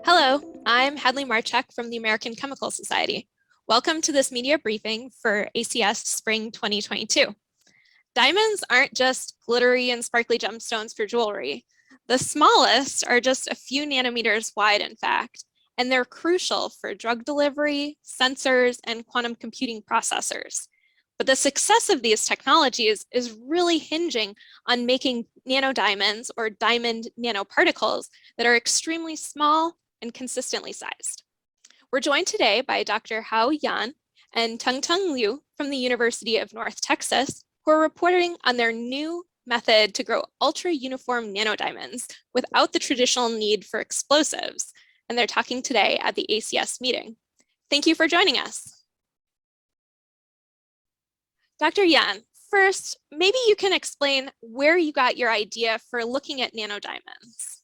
Hello, I'm Hadley Marchek from the American Chemical Society. Welcome to this media briefing for ACS Spring 2022. Diamonds aren't just glittery and sparkly gemstones for jewelry. The smallest are just a few nanometers wide, in fact, and they're crucial for drug delivery, sensors, and quantum computing processors. But the success of these technologies is really hinging on making nanodiamonds or diamond nanoparticles that are extremely small and consistently sized. We're joined today by Dr. Hao Yan and Tengteng Lyu from the University of North Texas, who are reporting on their new method to grow ultra-uniform nanodiamonds without the traditional need for explosives. And they're talking today at the ACS meeting. Thank you for joining us. Dr. Yan, first, maybe you can explain where you got your idea for looking at nanodiamonds.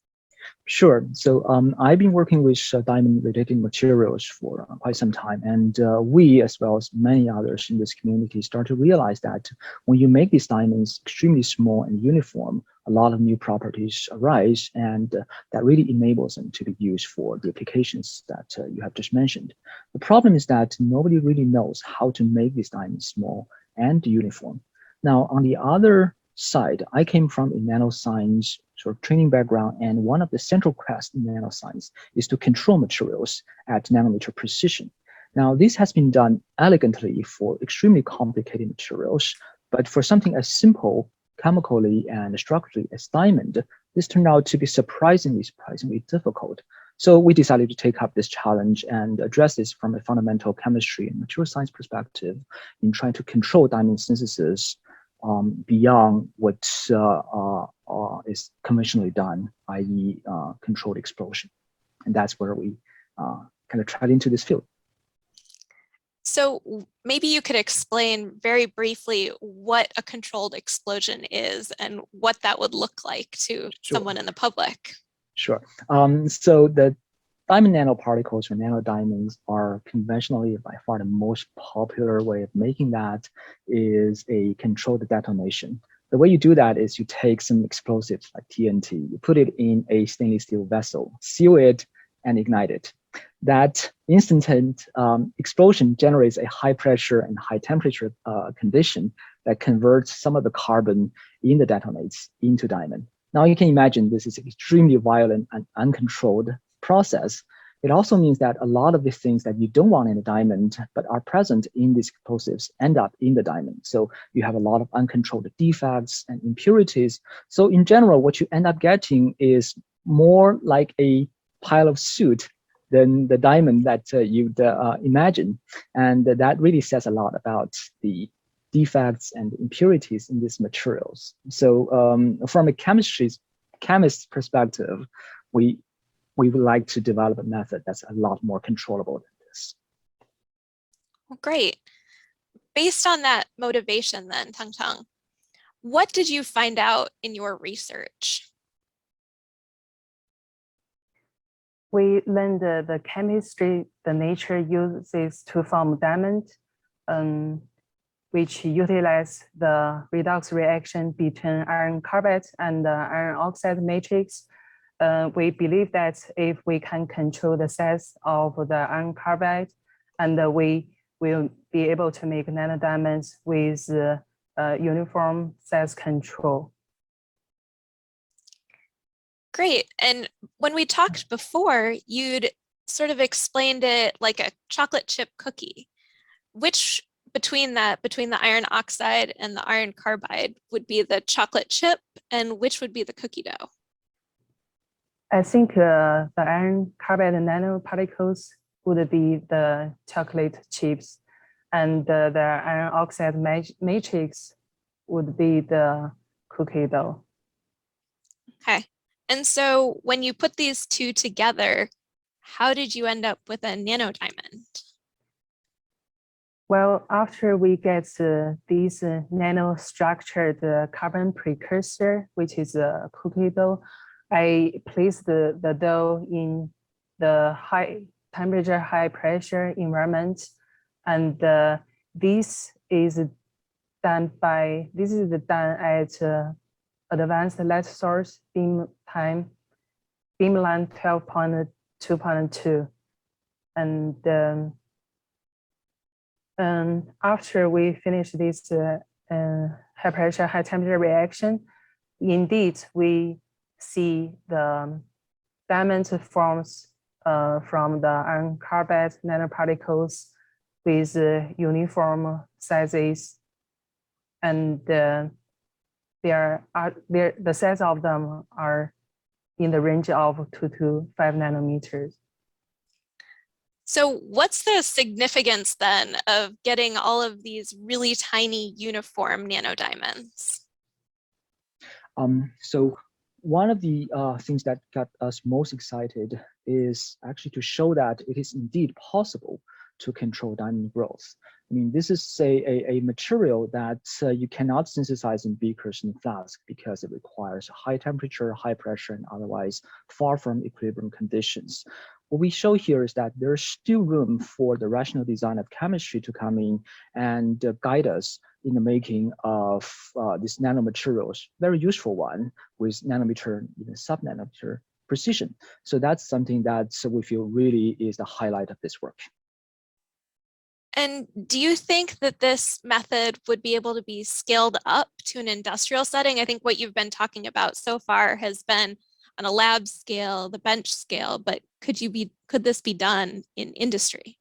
Sure. So I've been working with diamond-related materials for quite some time, and we, as well as many others in this community, start to realize that when you make these diamonds extremely small and uniform, a lot of new properties arise, and that really enables them to be used for the applications that you have just mentioned. The problem is that nobody really knows how to make these diamonds small and uniform. Now, on the other side, I came from a nanoscience sort of training background, and one of the central quests in nanoscience is to control materials at nanometer precision. Now, this has been done elegantly for extremely complicated materials, but for something as simple chemically and structurally as diamond, this turned out to be surprisingly difficult. So we decided to take up this challenge and address this from a fundamental chemistry and material science perspective in trying to control diamond synthesis beyond what is conventionally done, i.e. Controlled explosion. And that's where we kind of tried into this field. So maybe you could explain very briefly what a controlled explosion is and what that would look like to someone in the public. Sure. So the diamond nanoparticles or nanodiamonds are conventionally by far the most popular way of making that is a controlled detonation. The way you do that is you take some explosives like TNT, you put it in a stainless steel vessel, seal it, and ignite it. That instant explosion generates a high pressure and high temperature condition that converts some of the carbon in the detonates into diamond. Now you can imagine this is an extremely violent and uncontrolled process. It also means that a lot of the things that you don't want in a diamond but are present in these explosives end up in the diamond. So you have a lot of uncontrolled defects and impurities. So in general, what you end up getting is more like a pile of soot than the diamond that you'd imagine. And that really says a lot about the defects and impurities in these materials. So from a chemist's perspective, we would like to develop a method that's a lot more controllable than this. Well, great. Based on that motivation then, Tengteng, what did you find out in your research? We learned the chemistry the nature uses to form diamond, which utilize the redox reaction between iron carbide and the iron oxide matrix. We believe that if we can control the size of the iron carbide, and we will be able to make nanodiamonds with uniform size control. Great. And when we talked before, you'd sort of explained it like a chocolate chip cookie. Which between the iron oxide and the iron carbide would be the chocolate chip, and which would be the cookie dough? I think the iron carbide nanoparticles would be the chocolate chips, and the iron oxide matrix would be the cookie dough. Okay. And so when you put these two together, how did you end up with a nanodiamond? Well, after we get this nanostructured carbon precursor, which is a cookie dough, I placed the dough in the high temperature, high pressure environment, and this is done at advanced light source beamline 12.2 2.2. And after we finish this high pressure, high temperature reaction, indeed, we see the diamond forms from the iron carbide nanoparticles with uniform sizes, and the size of them are in the range of 2 to 5 nanometers. So what's the significance then of getting all of these really tiny uniform nanodiamonds? So one of the things that got us most excited is actually to show that it is indeed possible to control diamond growth. I mean, this is, say, a material that you cannot synthesize in beakers and flasks because it requires high temperature, high pressure, and otherwise far from equilibrium conditions. What we show here is that there's still room for the rational design of chemistry to come in and guide us in the making of these nanomaterials, very useful one with nanometer, even sub-nanometer precision. So that's something that we feel really is the highlight of this work. And do you think that this method would be able to be scaled up to an industrial setting? I think what you've been talking about so far has been on a lab scale, the bench scale, but could this be done in industry?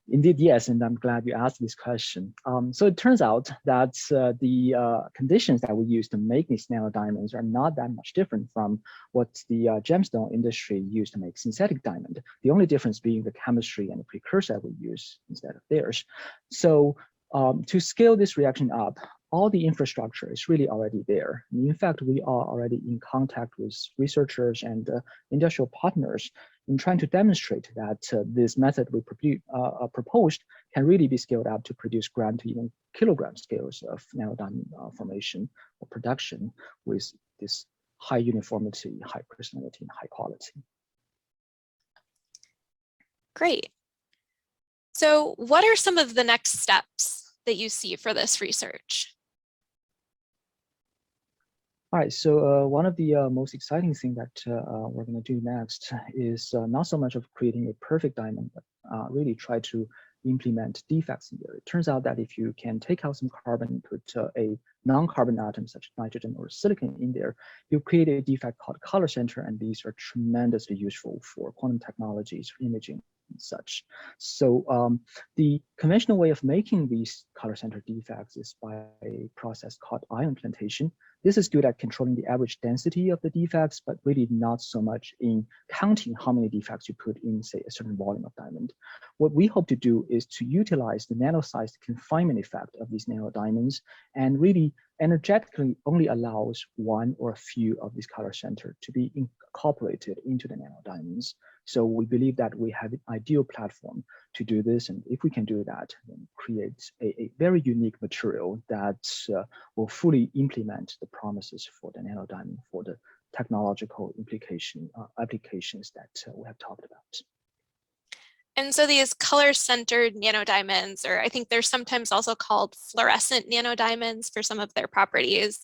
Indeed, yes, and I'm glad you asked this question. So it turns out that the conditions that we use to make these nanodiamonds are not that much different from what the gemstone industry used to make synthetic diamond. The only difference being the chemistry and the precursor we use instead of theirs. So to scale this reaction up, all the infrastructure is really already there. And in fact, we are already in contact with researchers and industrial partners in trying to demonstrate that this method we proposed can really be scaled up to produce gram to even kilogram scales of nanodiamond formation or production with this high uniformity, high crystallinity, and high quality. Great. So what are some of the next steps that you see for this research? All right, so one of the most exciting things that we're going to do next is not so much of creating a perfect diamond, but really try to implement defects in there. It turns out that if you can take out some carbon and put a non-carbon atom such as nitrogen or silicon in there, you create a defect called color center, and these are tremendously useful for quantum technologies, for imaging, and such. So the conventional way of making these color center defects is by a process called ion implantation. This is good at controlling the average density of the defects, but really not so much in counting how many defects you put in, say, a certain volume of diamond. What we hope to do is to utilize the nano-sized confinement effect of these nanodiamonds and really energetically only allows one or a few of these color center to be incorporated into the nanodiamonds. So we believe that we have an ideal platform to do this. And if we can do that, then create a very unique material that will fully implement the promises for the nanodiamond for the technological applications that we have talked about. And so these color-centered nanodiamonds, or I think they're sometimes also called fluorescent nanodiamonds for some of their properties.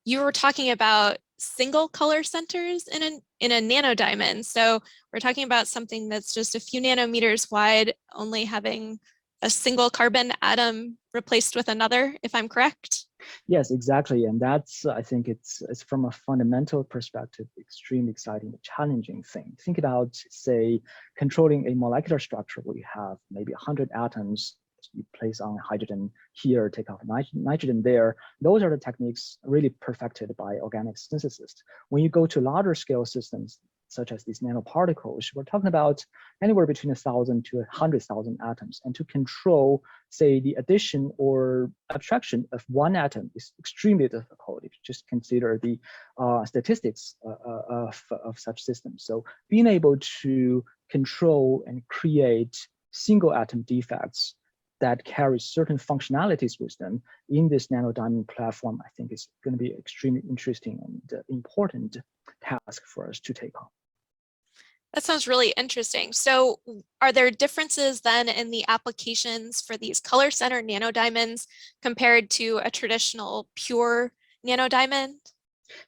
You were talking about single color centers in a nanodiamond. So we're talking about something that's just a few nanometers wide, only having a single carbon atom replaced with another, if I'm correct? Yes, exactly. And that's, I think it's from a fundamental perspective, extremely exciting, challenging thing. Think about, say, controlling a molecular structure where you have maybe 100 atoms, you place on hydrogen here, take off nitrogen there. Those are the techniques really perfected by organic synthesists. When you go to larger scale systems, such as these nanoparticles, we're talking about anywhere between 1,000 to 100,000 atoms. And to control, say, the addition or abstraction of one atom is extremely difficult if you just consider the statistics of such systems. So being able to control and create single atom defects that carry certain functionalities with them in this nanodiamond platform, I think is going to be extremely interesting and important task for us to take on. That sounds really interesting. So are there differences then in the applications for these color-centered nanodiamonds compared to a traditional pure nanodiamond?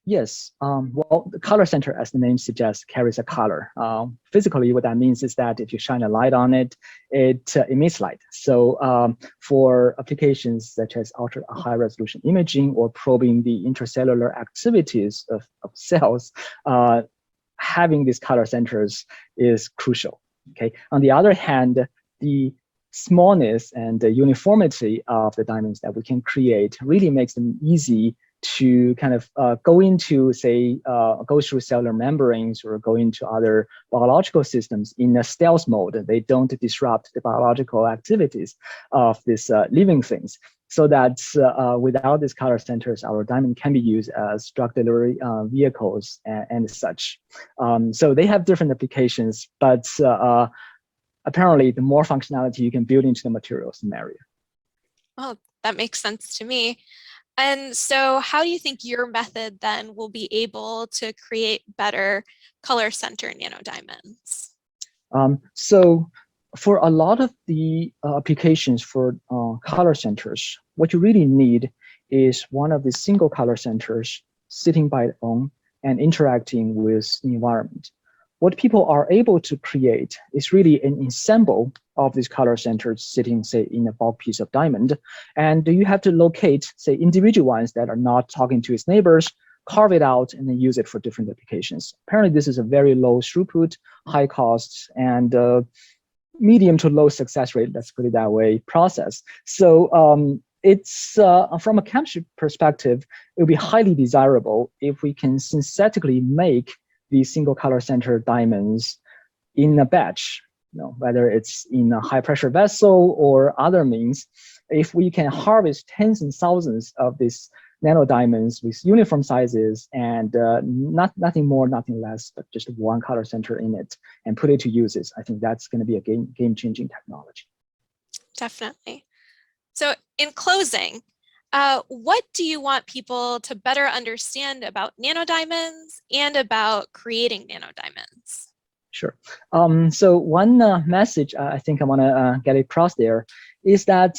Yes. Well, the color center, as the name suggests, carries a color. Physically, what that means is that if you shine a light on it, it emits light. So for applications such as ultra high resolution imaging or probing the intercellular activities of cells, having these color centers is crucial. Okay. On the other hand, the smallness and the uniformity of the diamonds that we can create really makes them easy to kind of go into, say, go through cellular membranes or go into other biological systems in a stealth mode. They don't disrupt the biological activities of these living things. So that without these color centers, our diamond can be used as drug delivery vehicles and such. So they have different applications, but apparently the more functionality you can build into the materials, the merrier. Well, that makes sense to me. And so how do you think your method then will be able to create better color center nanodiamonds? So for a lot of the applications for color centers, what you really need is one of the single color centers sitting by its own and interacting with the environment. What people are able to create is really an ensemble of these color centers sitting, say, in a bulk piece of diamond. And you have to locate, say, individual ones that are not talking to its neighbors, carve it out, and then use it for different applications. Apparently, this is a very low throughput, high cost, and medium to low success rate, let's put it that way, process. So it's from a chemistry perspective, it would be highly desirable if we can synthetically make these single color center diamonds in a batch, whether it's in a high pressure vessel or other means. If we can harvest tens and thousands of these nano diamonds with uniform sizes and nothing more, nothing less, but just one color center in it and put it to uses, I think that's going to be a game-changing technology. Definitely. So in closing, what do you want people to better understand about nanodiamonds and about creating nanodiamonds? Sure. So one message I think I want to get across there is that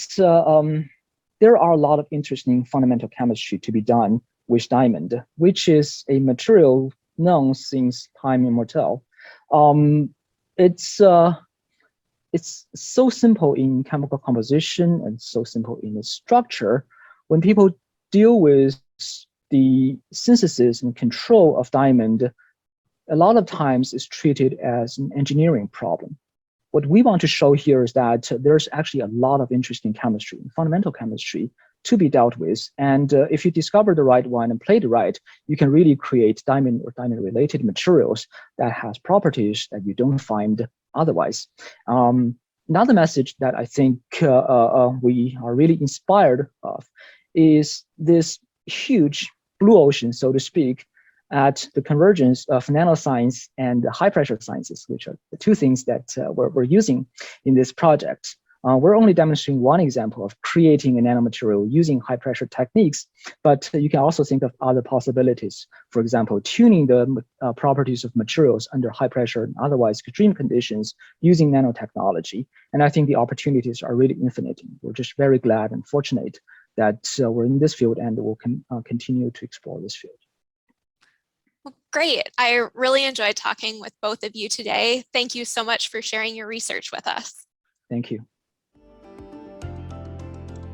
there are a lot of interesting fundamental chemistry to be done with diamond, which is a material known since time immemorial. It's so simple in chemical composition and so simple in its structure. When people deal with the synthesis and control of diamond, a lot of times it's treated as an engineering problem. What we want to show here is that there's actually a lot of interesting chemistry, fundamental chemistry to be dealt with. And if you discover the right one and play it right, you can really create diamond or diamond-related materials that has properties that you don't find otherwise. Another message that I think we are really inspired of is this huge blue ocean, so to speak, at the convergence of nanoscience and high pressure sciences, which are the two things that we're using in this project. We're only demonstrating one example of creating a nanomaterial using high pressure techniques, but you can also think of other possibilities. For example, tuning the properties of materials under high pressure and otherwise extreme conditions using nanotechnology. And I think the opportunities are really infinite. We're just very glad and fortunate that we're in this field and we'll continue to explore this field. Well, great. I really enjoyed talking with both of you today. Thank you so much for sharing your research with us. Thank you.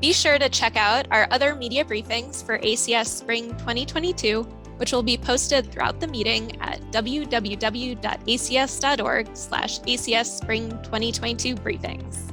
Be sure to check out our other media briefings for ACS Spring 2022, which will be posted throughout the meeting at www.acs.org/ACS Spring 2022 briefings.